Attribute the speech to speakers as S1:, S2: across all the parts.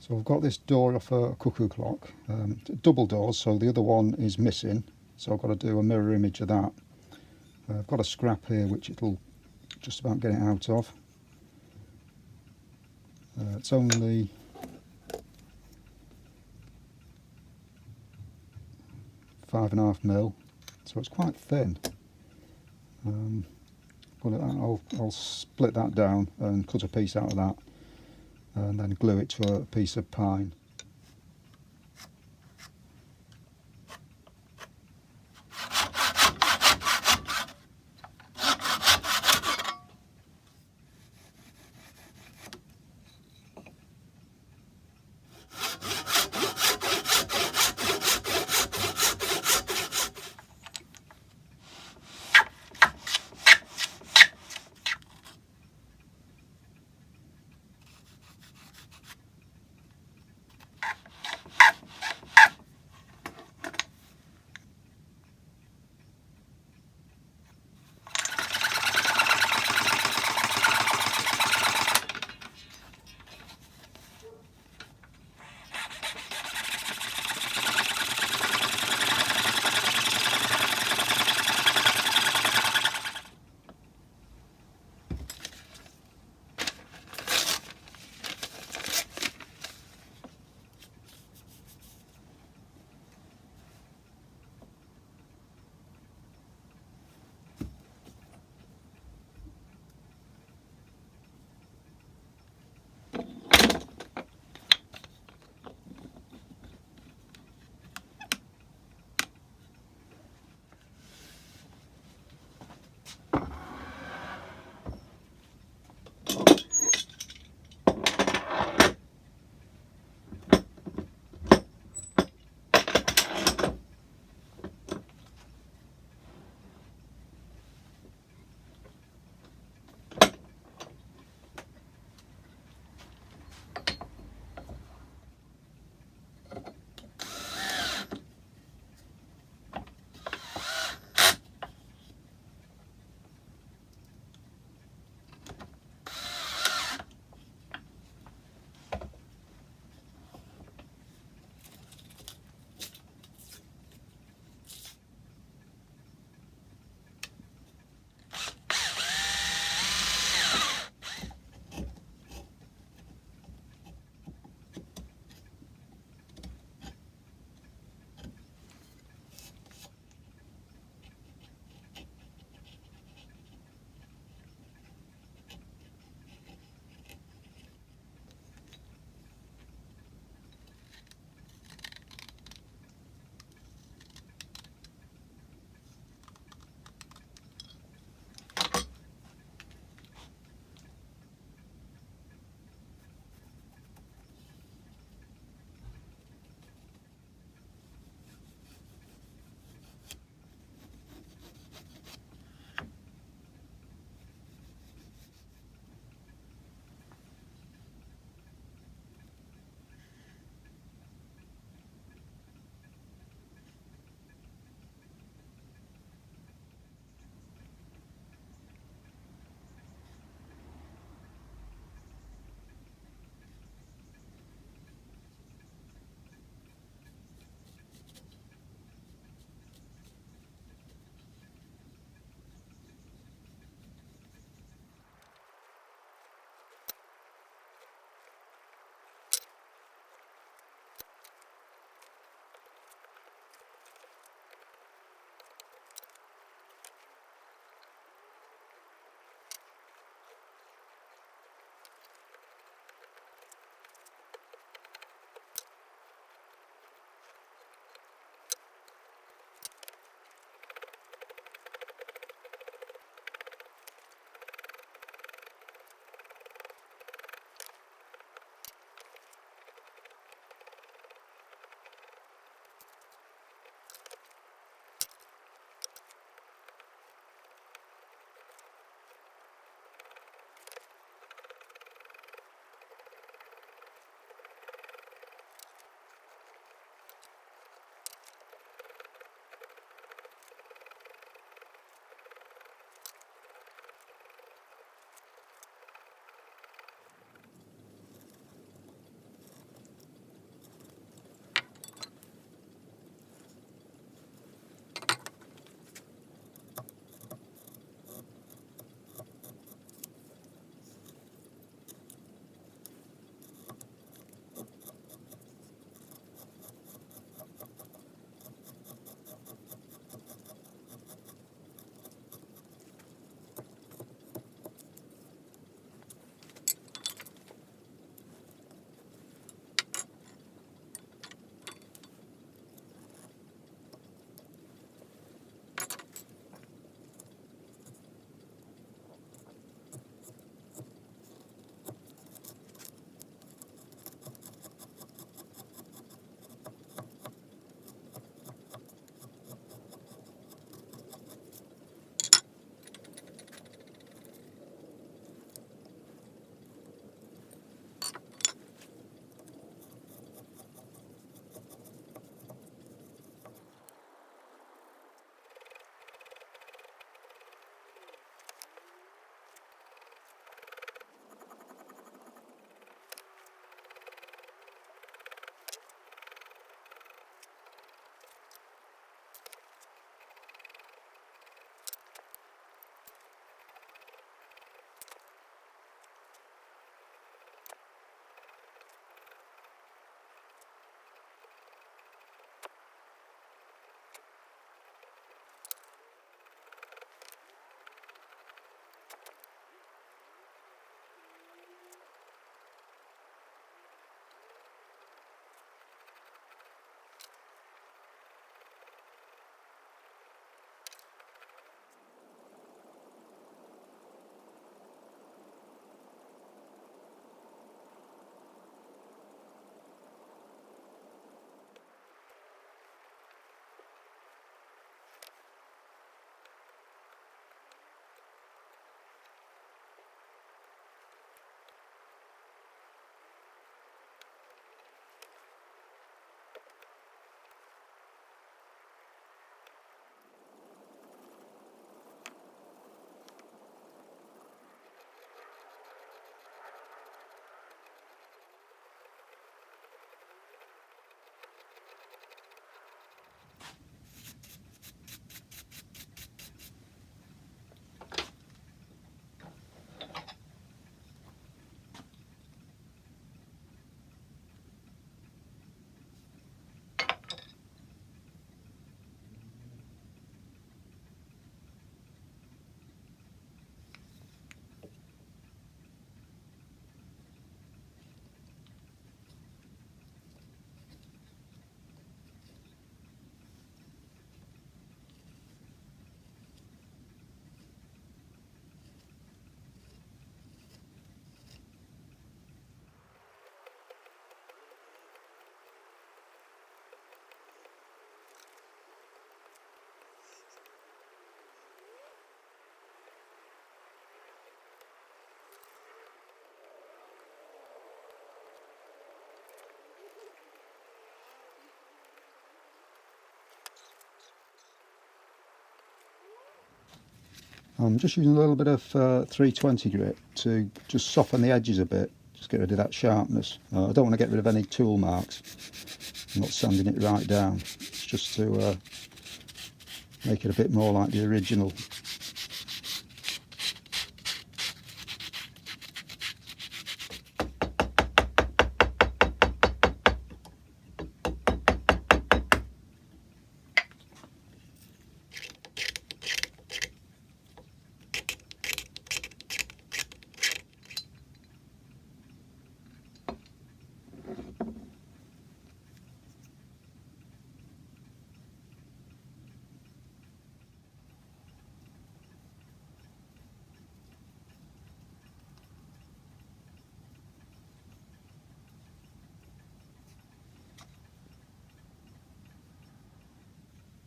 S1: So I've got this door off a cuckoo clock, double doors, so the other one is missing, so I've got to do a mirror image of that. I've got a scrap here which it'll just about get it out of. It's only 5.5mm, so it's quite thin. I'll split that down and cut a piece out of that and then glue it to a piece of pine. I'm just using a little bit of 320 grit to just soften the edges a bit, just get rid of that sharpness. I don't want to get rid of any tool marks. I'm not sanding it right down, it's just to make it a bit more like the original.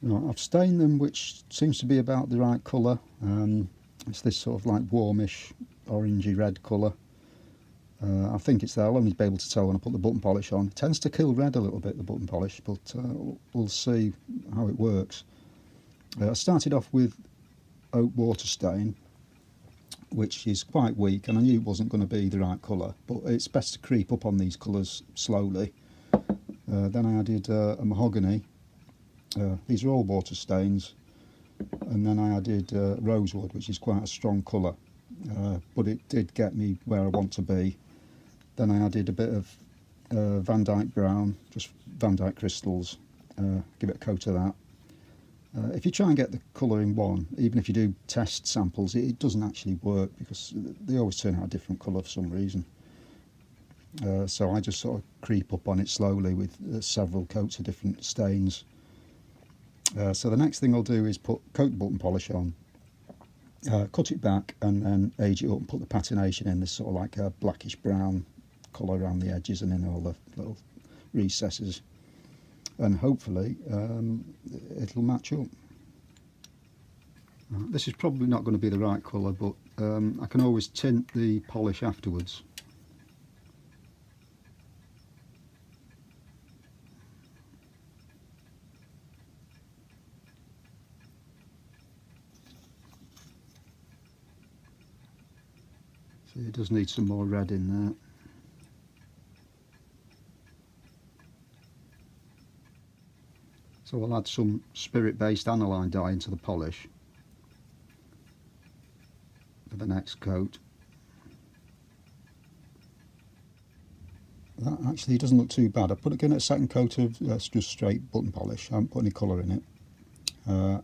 S1: Right, I've stained them, which seems to be about the right colour. It's this sort of like warmish orangey red colour. I think it's there. I'll only be able to tell when I put the button polish on. It tends to kill red a little bit, the button polish, but we'll see how it works. I started off with oak water stain, which is quite weak, and I knew it wasn't going to be the right colour, but it's best to creep up on these colours slowly. Then I added a mahogany. These are all water stains, and then I added rosewood, which is quite a strong colour, but it did get me where I want to be. Then I added a bit of Van Dyke brown, just Van Dyke crystals, give it a coat of that. If you try and get the colour in one, even if you do test samples, it doesn't actually work because they always turn out a different colour for some reason. So I just sort of creep up on it slowly with several coats of different stains. So the next thing I'll do is coat the button polish on, cut it back, and then age it up and put the patination in, this sort of like a blackish brown colour around the edges and in all the little recesses, and hopefully it'll match up. This is probably not going to be the right colour, but I can always tint the polish afterwards. See, it does need some more red in there. So I'll add some spirit-based aniline dye into the polish for the next coat. That actually doesn't look too bad. I put again a second coat of just straight button polish. I haven't put any colour in it.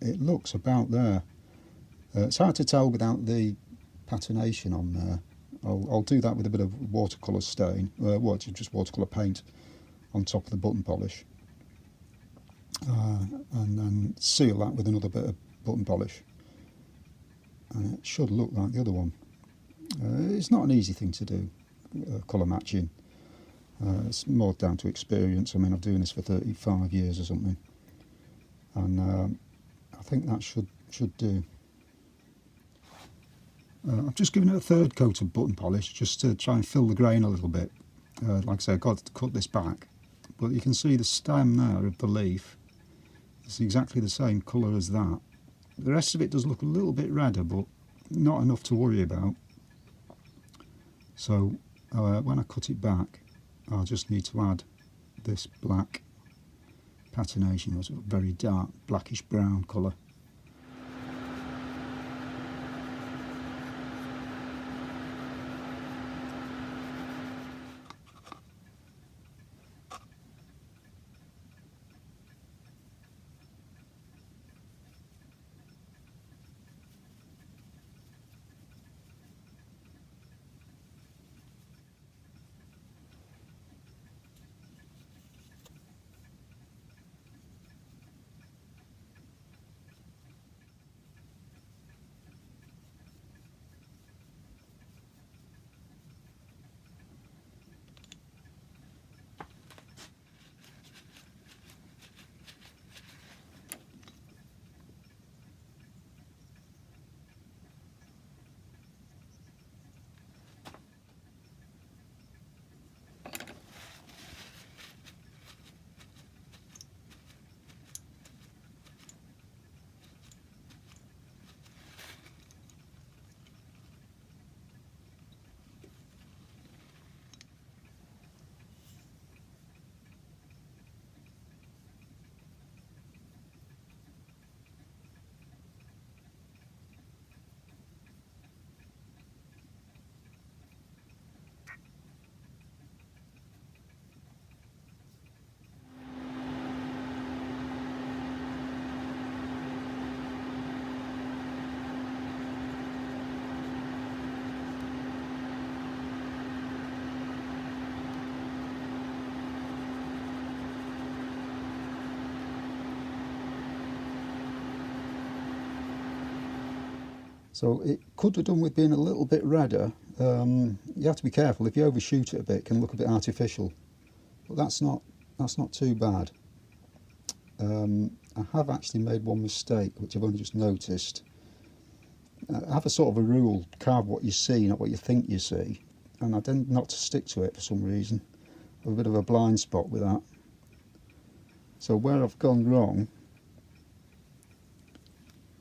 S1: It looks about there. It's hard to tell without the patination on there. I'll do that with a bit of watercolour stain, just watercolour paint on top of the button polish. And then seal that with another bit of button polish, and it should look like the other one. It's not an easy thing to do, colour matching. It's more down to experience. I mean, I've been doing this for 35 years or something, and I think that should do. I've just given it a third coat of button polish just to try and fill the grain a little bit. Like I say, I've got to cut this back, but you can see the stem there of the leaf. It's exactly the same colour as that. The rest of it does look a little bit redder, but not enough to worry about. So when I cut it back, I'll just need to add this black patination, a very dark blackish brown colour. So it could have done with being a little bit redder. You have to be careful. If you overshoot it a bit, it can look a bit artificial. But that's not too bad. I have actually made one mistake, which I've only just noticed. I have a sort of a rule: carve what you see, not what you think you see. And I tend not to stick to it for some reason. I have a bit of a blind spot with that. So where I've gone wrong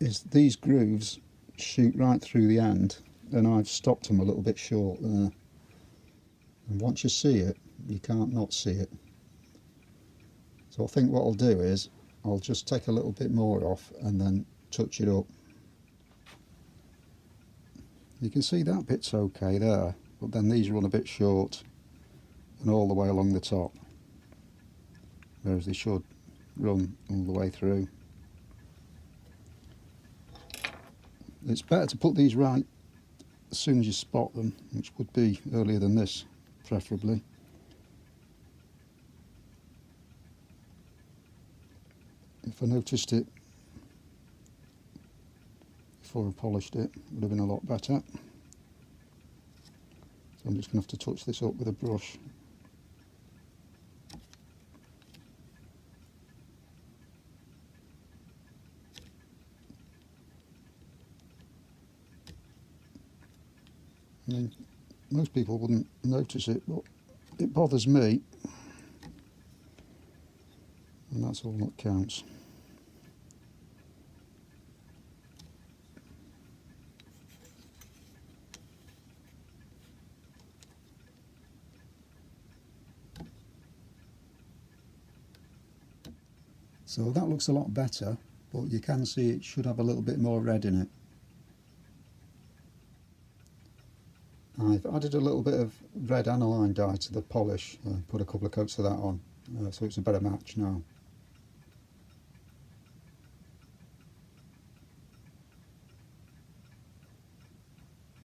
S1: is these grooves shoot right through the end, and I've stopped them a little bit short there. And once you see it, you can't not see it. So I think what I'll do is I'll just take a little bit more off and then touch it up. You can see that bit's okay there, but then these run a bit short and all the way along the top, whereas they should run all the way through. It's better to put these right as soon as you spot them, which would be earlier than this, preferably. If I noticed it before I polished it, it would have been a lot better. So I'm just going to have to touch this up with a brush. I mean, most people wouldn't notice it, but it bothers me, and that's all that counts. So that looks a lot better, but you can see it should have a little bit more red in it. I've added a little bit of red aniline dye to the polish, put a couple of coats of that on, so it's a better match now.